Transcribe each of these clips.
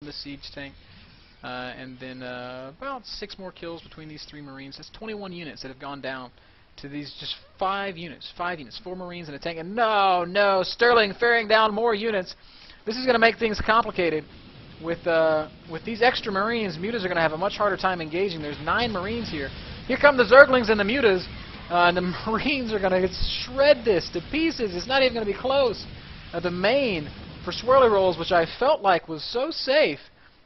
the siege tank. And then about 6 more kills between these 3 Marines. That's 21 units that have gone down to these just 5 units. 5 units. 4 Marines and a tank. And no, Sterling ferrying down more units. This is going to make things complicated. With these extra Marines, Mutas are going to have a much harder time engaging. There's 9 Marines here. Here come the Zerglings and the Mutas. And the Marines are going to shred this to pieces. It's not even going to be close. The main for Swirly Rolls, which I felt like was so safe,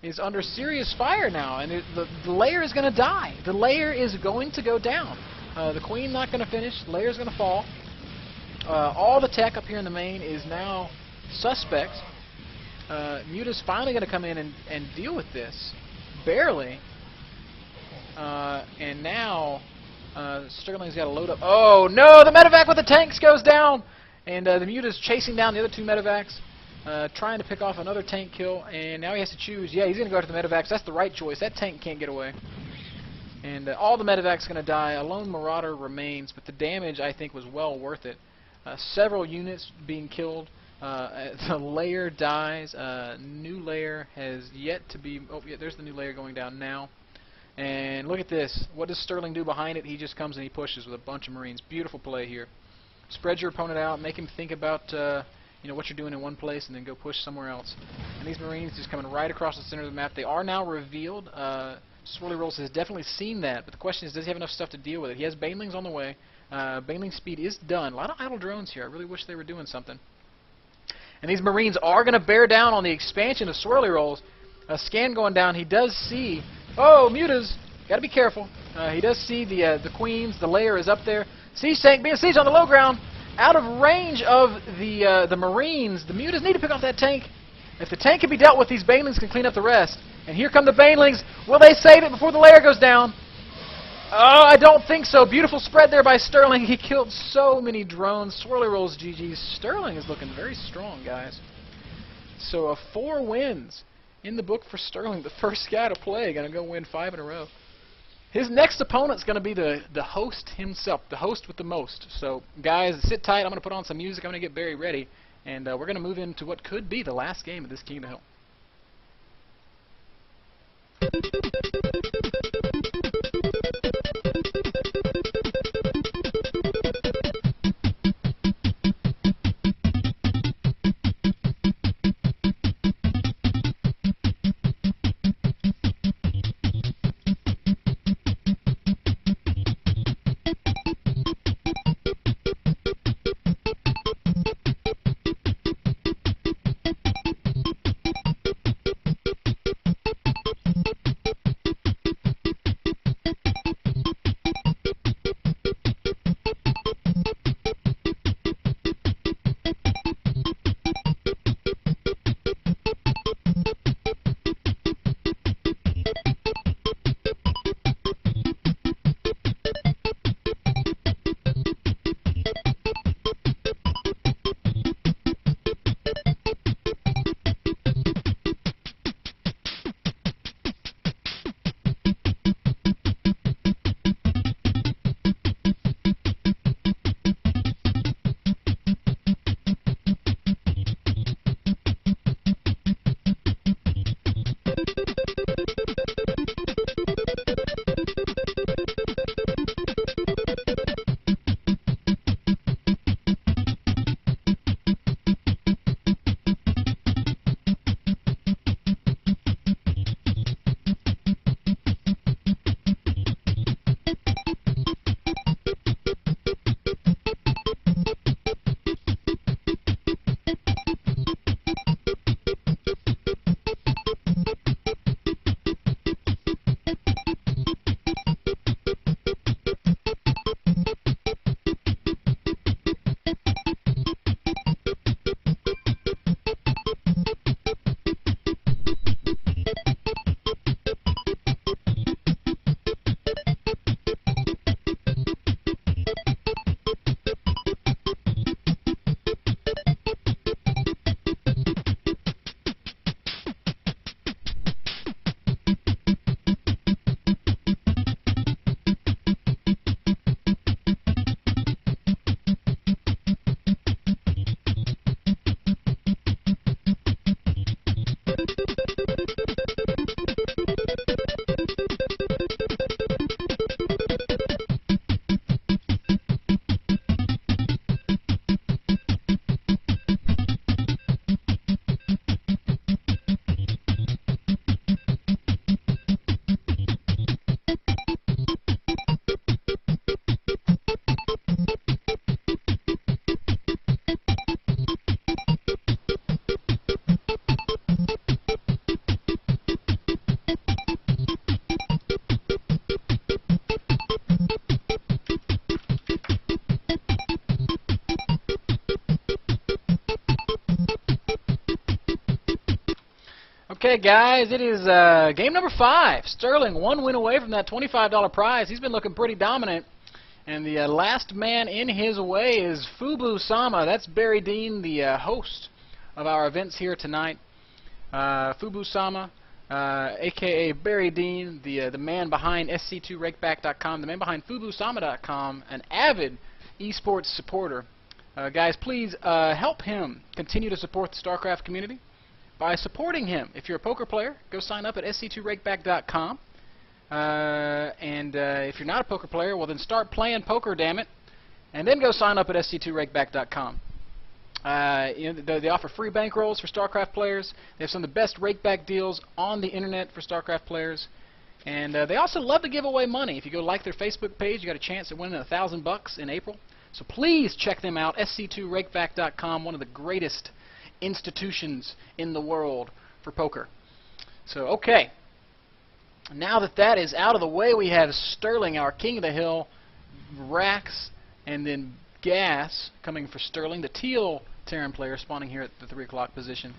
is under serious fire now, and the layer is going to die. The layer is going to go down. The Queen not going to finish. The layer is going to fall. All the tech up here in the main is now suspect. Muta's finally going to come in and deal with this, barely. And now Sterling's got to load up. Oh no! The medevac with the tanks goes down, and the Muta's chasing down the other 2 medevacs. Trying to pick off another tank kill, and now he has to choose. Yeah, he's going to go after the medevacs. That's the right choice. That tank can't get away. And all the medevacs are going to die. A lone Marauder remains, but the damage, I think, was well worth it. Several units being killed. The layer dies. New layer has yet to be... Oh, yeah, there's the new layer going down now. And look at this. What does Sterling do behind it? He just comes and he pushes with a bunch of Marines. Beautiful play here. Spread your opponent out. Make him think about... what you're doing in one place, and then go push somewhere else. And these Marines just coming right across the center of the map. They are now revealed. Swirly Rolls has definitely seen that, but the question is, does he have enough stuff to deal with it? He has Banelings on the way. Baneling speed is done. A lot of idle drones here. I really wish they were doing something. And these Marines are going to bear down on the expansion of Swirly Rolls. A scan going down. He does see... Oh, Mutas! Got to be careful. He does see the Queens. The layer is up there. Siege tank being sieged on the low ground. Out of range of the Marines. The Mutas need to pick off that tank. If the tank can be dealt with, these Banelings can clean up the rest. And here come the Banelings. Will they save it before the layer goes down? Oh, I don't think so. Beautiful spread there by Sterling. He killed so many drones. Swirly Rolls GG. Sterling is looking very strong, guys. So 4 wins in the book for Sterling. The first guy to play. Going to go win 5 in a row. His next opponent's going to be the host himself, the host with the most. So, guys, sit tight. I'm going to put on some music. I'm going to get Barry ready. And we're going to move into what could be the last game of this King of the Hill. Okay, guys, it is game number 5. Sterling, 1 win away from that $25 prize. He's been looking pretty dominant. And the last man in his way is Fubu Sama. That's Barry Dean, the host of our events here tonight. Fubu Sama, a.k.a. Barry Dean, the man behind SC2Rakeback.com, the man behind FubuSama.com, an avid esports supporter. Guys, please help him continue to support the StarCraft community by supporting him. If you're a poker player, go sign up at SC2Rakeback.com. And if you're not a poker player, well then start playing poker, damn it, and then go sign up at SC2Rakeback.com. They offer free bankrolls for StarCraft players. They have some of the best rakeback deals on the internet for StarCraft players. And they also love to give away money. If you go like their Facebook page, you got a chance at winning $1,000 in April. So please check them out, SC2Rakeback.com, one of the greatest institutions in the world for poker. So, okay. Now that that is out of the way, we have Sterling, our king of the hill, Rax, and then Gas coming for Sterling, the teal Terran player spawning here at the 3 o'clock position.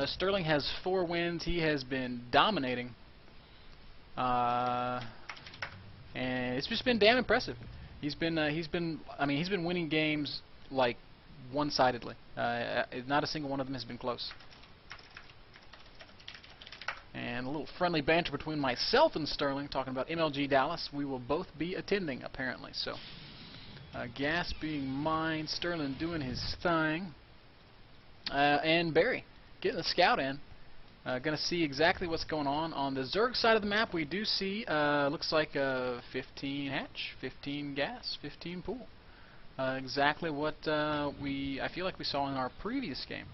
Sterling has 4 wins. He has been dominating. And it's just been damn impressive. He's been winning games like one-sidedly. Not a single one of them has been close. And a little friendly banter between myself and Sterling, talking about MLG Dallas. We will both be attending, apparently. So, Gas being mine, Sterling doing his thing, and Barry getting the scout in. Going to see exactly what's going on the Zerg side of the map. We do see, looks like 15 hatch, 15 gas, 15 pool. Exactly what I feel like we saw in our previous game.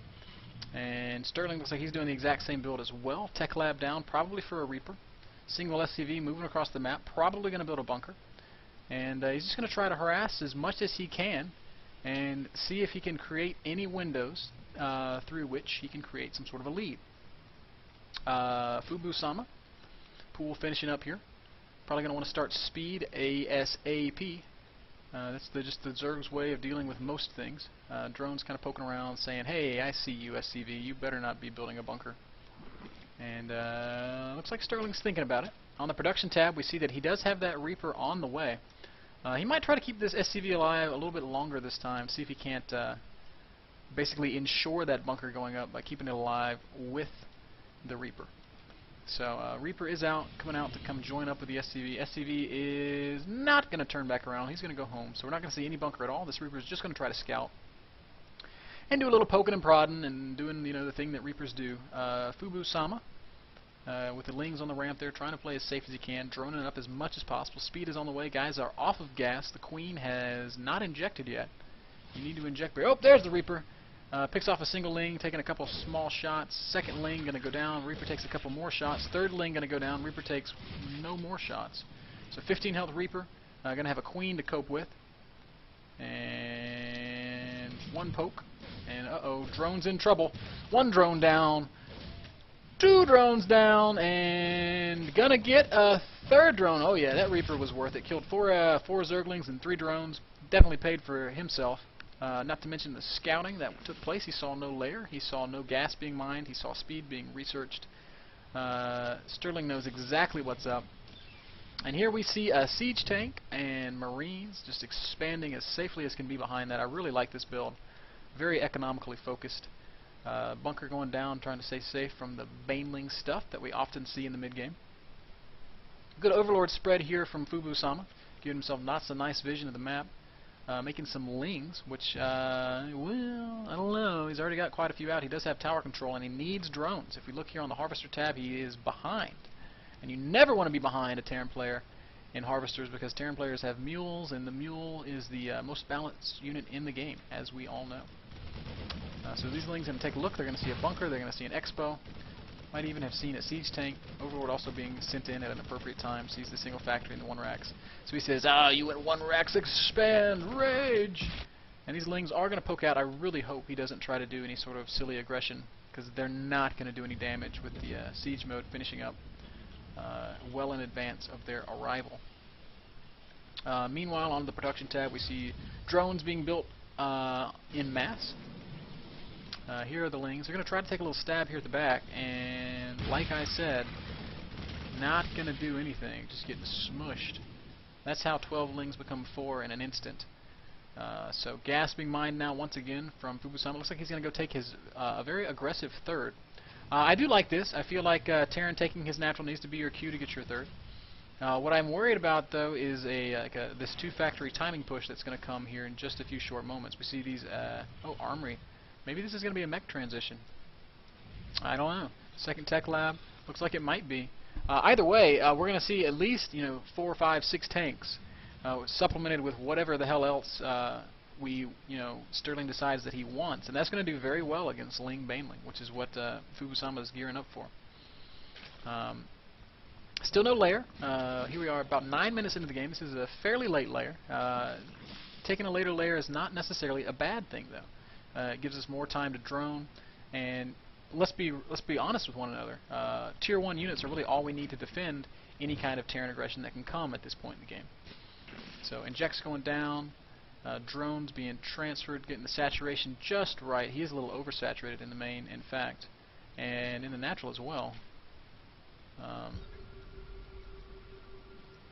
And Sterling looks like he's doing the exact same build as well. Tech Lab down, probably for a Reaper. Single SCV moving across the map, probably going to build a bunker. And he's just going to try to harass as much as he can and see if he can create any windows through which he can create some sort of a lead. Fubu Sama, pool finishing up here. Probably going to want to start speed ASAP. That's just the Zerg's way of dealing with most things. Drones kind of poking around saying, hey, I see you, SCV, you better not be building a bunker. And looks like Sterling's thinking about it. On the production tab, we see that he does have that Reaper on the way. He might try to keep this SCV alive a little bit longer this time, see if he can't basically ensure that bunker going up by keeping it alive with the Reaper. So Reaper is coming out to come join up with the SCV. SCV is not going to turn back around. He's going to go home. So we're not going to see any bunker at all. This Reaper is just going to try to scout and do a little poking and prodding and doing the thing that Reapers do. Fubu Sama with the Lings on the ramp there, trying to play as safe as he can, droning up as much as possible. Speed is on the way. Guys are off of gas. The Queen has not injected yet. You need to inject. Oh, there's the Reaper. Picks off a single Ling, taking a couple small shots. Second Ling going to go down. Reaper takes a couple more shots. Third Ling going to go down. Reaper takes no more shots. So 15 health Reaper. Going to have a Queen to cope with. And 1 poke. And uh-oh, drone's in trouble. 1 drone down. 2 drones down. And going to get a 3rd drone. Oh yeah, that Reaper was worth it. Killed 4 Zerglings and 3 drones. Definitely paid for himself. Not to mention the scouting that took place. He saw no lair. He saw no gas being mined. He saw speed being researched. Sterling knows exactly what's up. And here we see a siege tank and marines just expanding as safely as can be behind that. I really like this build. Very economically focused. Bunker going down, trying to stay safe from the Baneling stuff that we often see in the mid-game. Good Overlord spread here from Fubu Sama. Giving himself lots of nice vision of the map. Making some Lings, which, well, I don't know. He's already got quite a few out. He does have tower control, and he needs drones. If we look here on the Harvester tab, he is behind. And you never want to be behind a Terran player in Harvesters, because Terran players have mules, and the mule is the most balanced unit in the game, as we all know. So these Lings are going to take a look. They're going to see a bunker. They're going to see an Expo. Might even have seen a siege tank. Overlord also being sent in at an appropriate time. Sees the single factory and the 1 racks. So he says, you went 1 racks, expand, rage! And these Lings are going to poke out. I really hope he doesn't try to do any sort of silly aggression, because they're not going to do any damage with the siege mode finishing up well in advance of their arrival. Meanwhile, on the production tab, we see drones being built in mass. Here are the Lings. They're going to try to take a little stab here at the back, and like I said, not going to do anything, just getting smushed. That's how 12 Lings become 4 in an instant. So gasping mind now once again from Fubusama. Looks like he's going to go take his a very aggressive third. I do like this. I feel like Terran taking his natural needs to be your cue to get your third. What I'm worried about, though, is this 2-factory timing push that's going to come here in just a few short moments. We see these... oh, Armory. Maybe this is going to be a mech transition. I don't know. Second Tech Lab. Looks like it might be. Either way, we're going to see at least 4, 5, 6 tanks supplemented with whatever the hell else Sterling decides that he wants. And that's going to do very well against Ling Baneling, which is what Fubusama is gearing up for. Still no lair. Here we are about 9 minutes into the game. This is a fairly late lair. Taking a later lair is not necessarily a bad thing, though. It gives us more time to drone, and let's be honest with one another. Tier 1 units are really all we need to defend any kind of Terran aggression that can come at this point in the game. So injects going down, drones being transferred, getting the saturation just right. He is a little oversaturated in the main, in fact, and in the natural as well.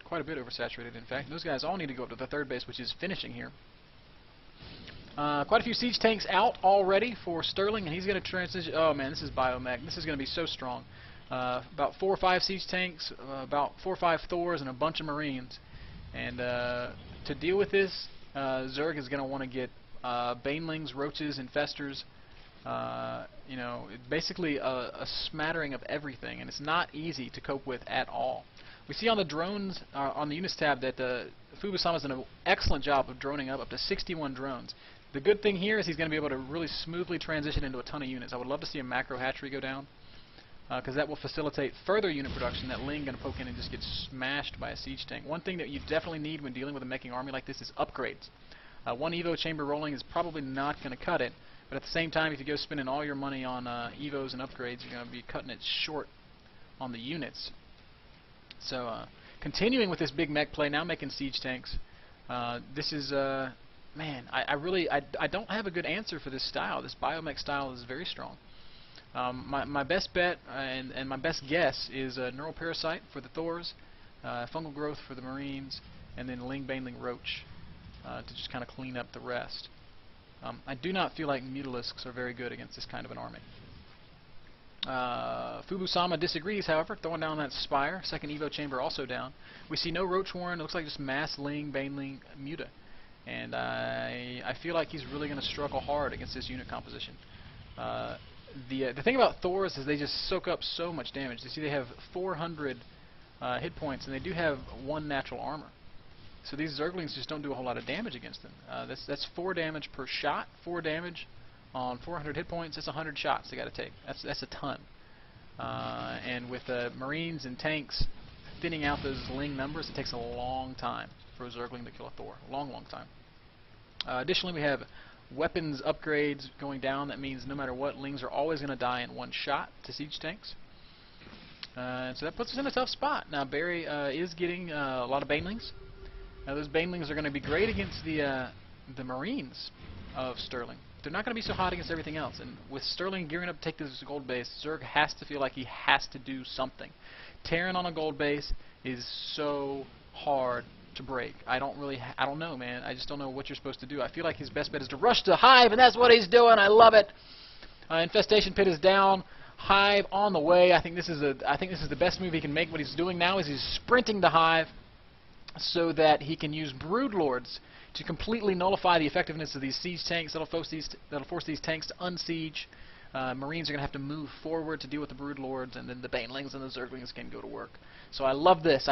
Quite a bit oversaturated, in fact. Those guys all need to go up to the third base, which is finishing here. Quite a few siege tanks out already for Sterling, and he's going to transition. Oh man, this is Biomech. This is going to be so strong. About 4 or 5 siege tanks, about 4 or 5 Thors, and a bunch of Marines. And to deal with this, Zerg is going to want to get Banelings, Roaches, Infestors. Basically a smattering of everything, and it's not easy to cope with at all. We see on the drones, on the units tab, that Fubusama has done an excellent job of droning up to 61 drones. The good thing here is he's going to be able to really smoothly transition into a ton of units. I would love to see a macro hatchery go down, because that will facilitate further unit production. That Ling going to poke in and just get smashed by a siege tank. One thing that you definitely need when dealing with a meching army like this is upgrades. One Evo chamber rolling is probably not going to cut it, but at the same time, if you go spending all your money on Evos and upgrades, you're going to be cutting it short on the units. So, continuing with this big mech play, now making siege tanks. This is, man, I don't have a good answer for this style. This biomech style is very strong. My best bet and my best guess is Neural Parasite for the Thors, Fungal Growth for the Marines, and then Ling Baneling Roach to just kind of clean up the rest. I do not feel like Mutalisks are very good against this kind of an army. Fubusama disagrees, however, throwing down that Spire. Second Evo chamber also down. We see no Roach Warren. It looks like just mass Ling, Baneling, Muta. And I feel like he's really going to struggle hard against this unit composition. The thing about Thors is they just soak up so much damage. You see they have 400 hit points, and they do have 1 natural armor. So these Zerglings just don't do a whole lot of damage against them. That's 4 damage per shot, 4 damage on 400 hit points. That's 100 shots they got to take. That's a ton. And with Marines and tanks thinning out those Ling numbers, it takes a long time for a Zergling to kill a Thor. A long, long time. Additionally, we have weapons upgrades going down. That means no matter what, Lings are always going to die in 1 shot to siege tanks. So that puts us in a tough spot. Now Barry is getting a lot of Banelings. Now those Banelings are going to be great against the Marines of Sterling. They're not going to be so hot against everything else. And with Sterling gearing up to take this gold base, Zerg has to feel like he has to do something. Terran on a gold base is so hard to break. I don't know, man. I just don't know what you're supposed to do. I feel like his best bet is to rush to Hive, and that's what he's doing. I love it. Infestation Pit is down. Hive on the way. I think this is the best move he can make. What he's doing now is he's sprinting to Hive so that he can use Broodlords to completely nullify the effectiveness of these siege tanks. That'll force these tanks to unsiege. Marines are going to have to move forward to deal with the Broodlords, and then the Banelings and the Zerglings can go to work. So I love this.